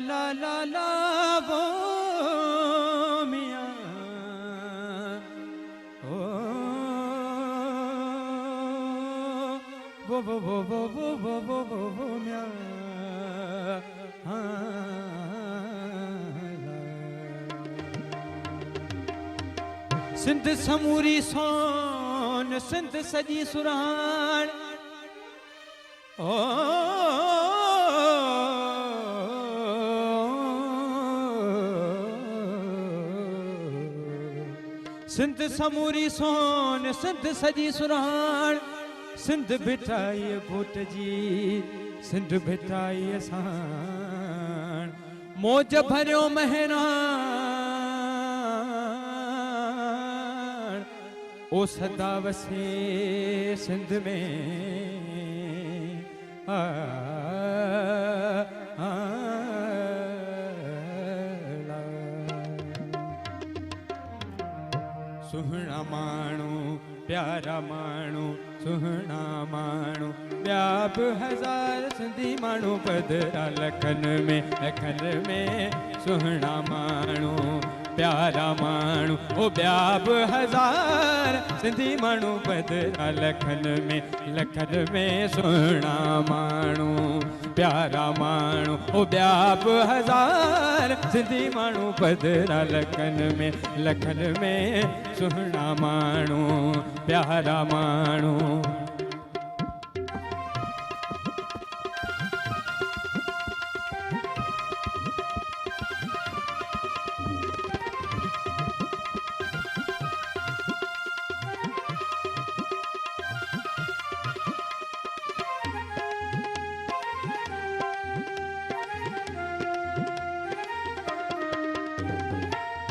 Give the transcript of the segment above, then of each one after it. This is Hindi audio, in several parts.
ला वो मियाँ ओ वो मियाँ सिंध समूरी सोन सिंध सजी सुराण ओ सिंध समूरी सोन सिंध सजी सुराण सिंध बिठाई भूट जी सिंध बिठाई साण मौज भरियो महरान ओ सदा वसे सिंध में सुहना माण्हू प्यारा माण्हू सुहना माण्हू ॿिया बि हज़ार सिंधी माण्हू पधरा लखन में सुहना माण्हू प्यारा माण्हू ओ ॿिया बि हज़ार सिंधी माण्हू पधरा लखन में सुहना माण्हू प्यारा माण्हू ओ ॿिया बि हज़ार सिंधी माण्हू पधरा लखन में सुहना माण्हू प्यारा माण्हू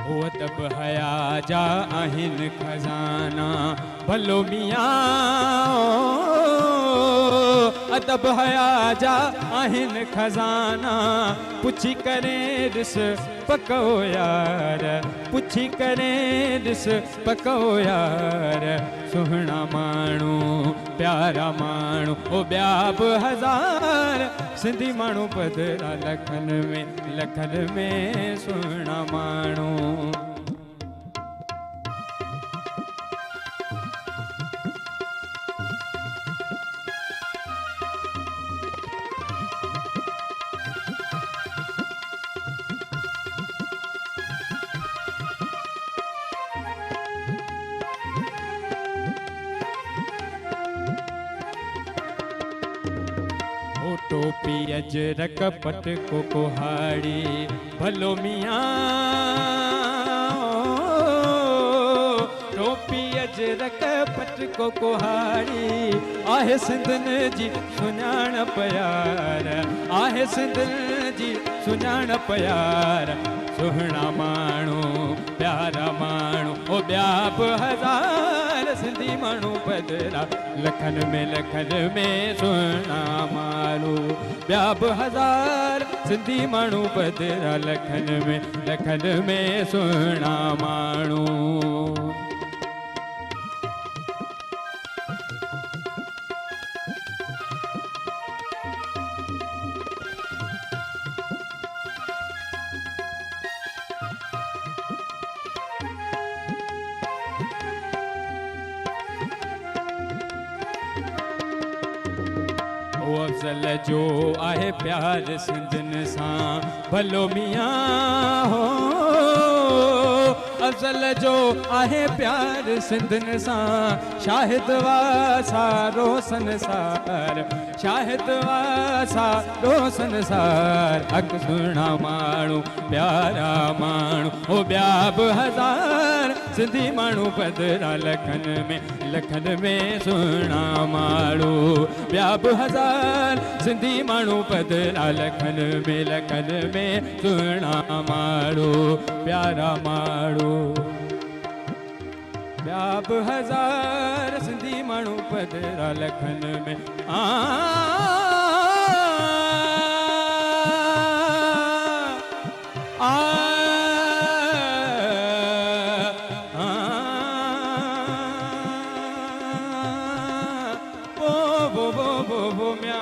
ओ अदब हया जा आहिनि खजाना भलो मियाँ अदब हया जा आहिनि खजाना पुछी करे ॾिस पको यार पुछी करे ॾिस पको यार सुहना माण्हू प्यारा माण्हू ओ ॿिया बि हज़ार सिंधी माण्हू पधरा लखन में सुहना माण्हू टोपी अजरक पट को कुहाड़ी भलो मियाँ टोपी अजरक पट को कुहाड़ी आहे सिंधन जी सुञाण प्यार आहे सिंधन जी सुञाण प्यार सुहना माण्हू प्यारा माण्हू ओ ॿिया बि हज़ार सिंधी माण्हू पधरा लखन में सुहना माण्हू ॿिया बि हज़ार सिंधी माण्हू पधरा लखन में सुहना माण्हू अफ़ज़ल जो आहे प्यार सिंधन सां भलो मियाँ हो अफ़ज़ल जो आहे प्यार सिंधन सां शाहिद वासारो संसार शाहिद वासारो संसार हक़ सुहिणा माण्हू प्यारा माण्हू ओ ॿिया बि हज़ार सिंधी माण्हू पधरा लखन में सुहिणा माण्हू ॿिया बि हज़ार सिंधी माण्हू पधरा लखन में सुहिणा माण्हू प्यारा माण्हू ॿिया बि हज़ार सिंधी माण्हू पधरा लखन में वो म्या